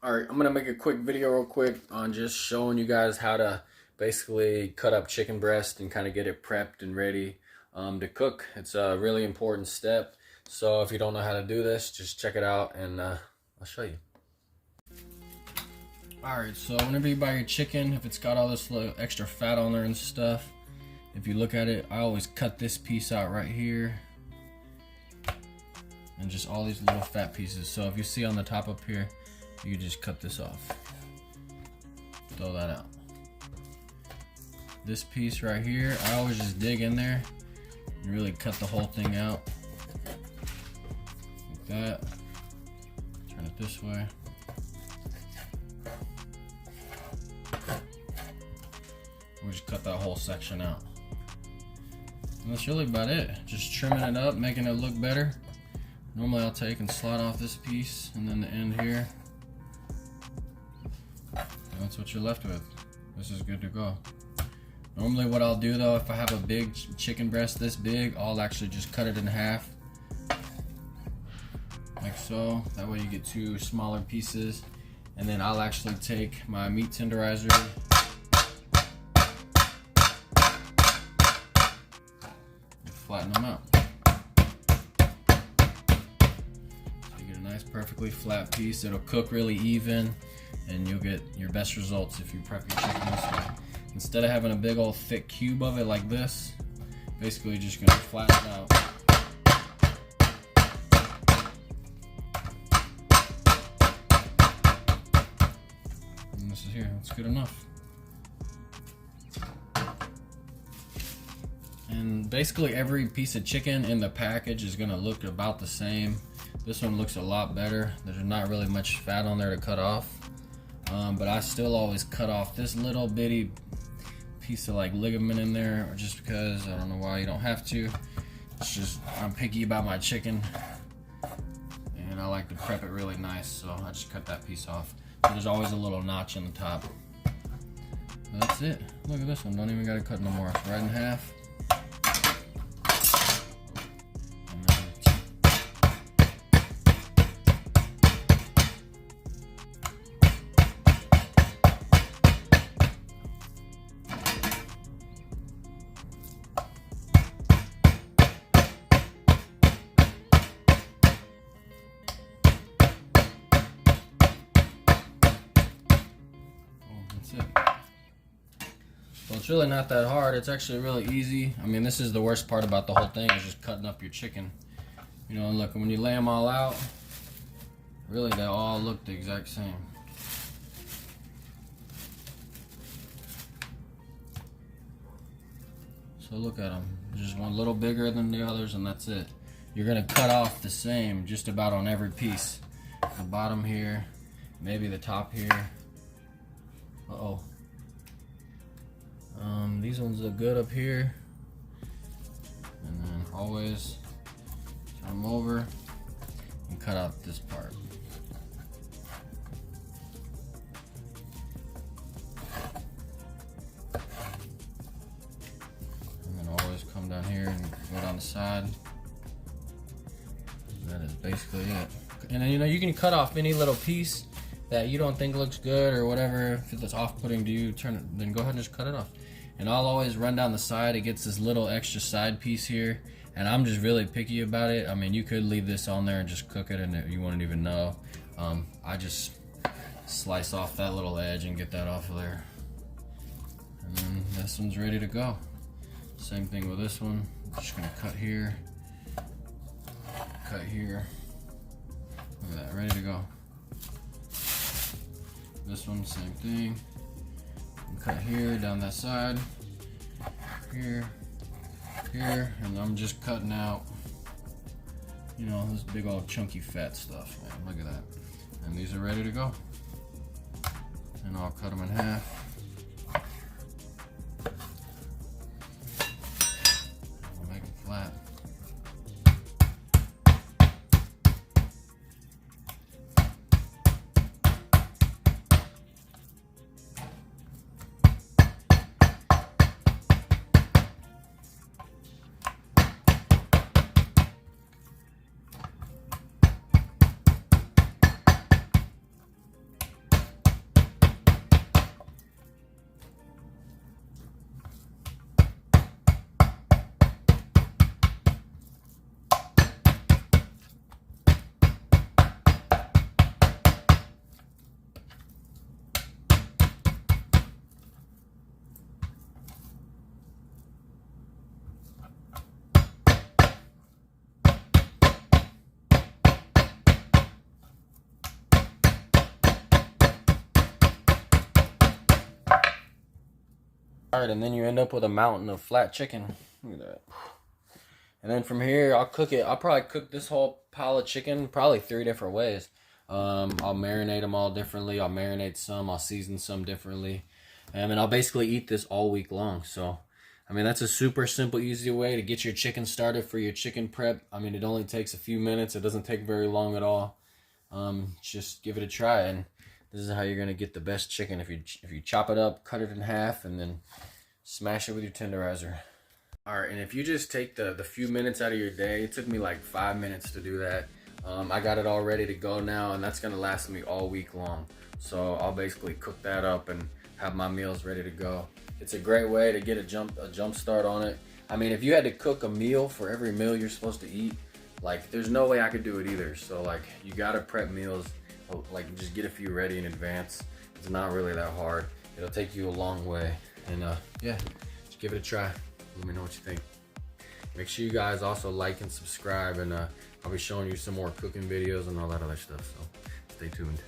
Alright, I'm gonna make a quick video real quick on just showing you guys how to basically cut up chicken breast and kind of get it prepped and ready to cook. It's a really important step. So if you don't know how to do this, just check it out and I'll show you. Alright, so whenever you buy your chicken, if it's got all this little extra fat on there and stuff, if you look at it, I always cut this piece out right here. And just all these little fat pieces. So if you see on the top up here, you just cut this off. Throw that out. This piece right here, I always just dig in there and really cut the whole thing out. Like that. Turn it this way. We just cut that whole section out. And that's really about it. Just trimming it up, making it look better. Normally I'll take and slide off this piece and then the end here. And that's what you're left with. This is good to go. Normally what I'll do though, if I have a big chicken breast this big, I'll actually just cut it in half. Like so. That way you get two smaller pieces. And then I'll actually take my meat tenderizer and flatten them out. Nice, perfectly flat piece. It'll cook really even and you'll get your best results if you prep your chicken this way. Instead of having a big old thick cube of it like this, basically you're just gonna flatten it out. And this is here, that's good enough. And basically every piece of chicken in the package is gonna look about the same. This one looks a lot better. There's not really much fat on there to cut off. But I still always cut off this little bitty piece of like ligament in there, or just because, I don't know why you don't have to. It's just, I'm picky about my chicken and I like to prep it really nice, so I just cut that piece off. So there's always a little notch in the top. That's it. Look at this one, don't even gotta cut no more. It's right in half. So it's really not that hard. It's actually really easy. I mean, this is the worst part about the whole thing, is just cutting up your chicken. You know, and look, when you lay them all out, really they all look the exact same. So look at them. Just one little bigger than the others and that's it. You're gonna cut off the same just about on every piece. The bottom here, maybe the top here. Uh-oh. These ones look good up here. And then always turn them over and cut out this part. And then always come down here and go down the side. And that is basically it. And then, you know, you can cut off any little piece that you don't think looks good or whatever. If it's off-putting to you, then go ahead and just cut it off. And I'll always run down the side. It gets this little extra side piece here, and I'm just really picky about it. I mean, you could leave this on there and just cook it and you wouldn't even know. I just slice off that little edge and get that off of there. And then this one's ready to go. Same thing with this one. I'm just gonna cut here, cut here. Look at that, ready to go. This one, same thing. Cut here, down that side, here, here, and I'm just cutting out, you know, this big old chunky fat stuff, man. Look at that. And these are ready to go. And I'll cut them in half. I'll make them flat. All right, and then you end up with a mountain of flat chicken. Look at that. And then from here, I'll cook it. I'll probably cook this whole pile of chicken probably 3 different ways. I'll marinate them all differently. I'll marinate some. I'll season some differently. And I'll basically eat this all week long. So, I mean, that's a super simple, easy way to get your chicken started for your chicken prep. I mean, it only takes a few minutes. It doesn't take very long at all. Just give it a try. And this is how you're going to get the best chicken. If you chop it up, cut it in half, and then smash it with your tenderizer. All right, and if you just take the few minutes out of your day, it took me like 5 minutes to do that. I got it all ready to go now, and that's gonna last me all week long. So I'll basically cook that up and have my meals ready to go. It's a great way to get a jump start on it. I mean, if you had to cook a meal for every meal you're supposed to eat, like there's no way I could do it either. So like you gotta prep meals, like just get a few ready in advance. It's not really that hard. It'll take you a long way, and yeah, just give it a try. Let me know what you think. Make sure you guys also like and subscribe, and I'll be showing you some more cooking videos and all that other stuff, so stay tuned.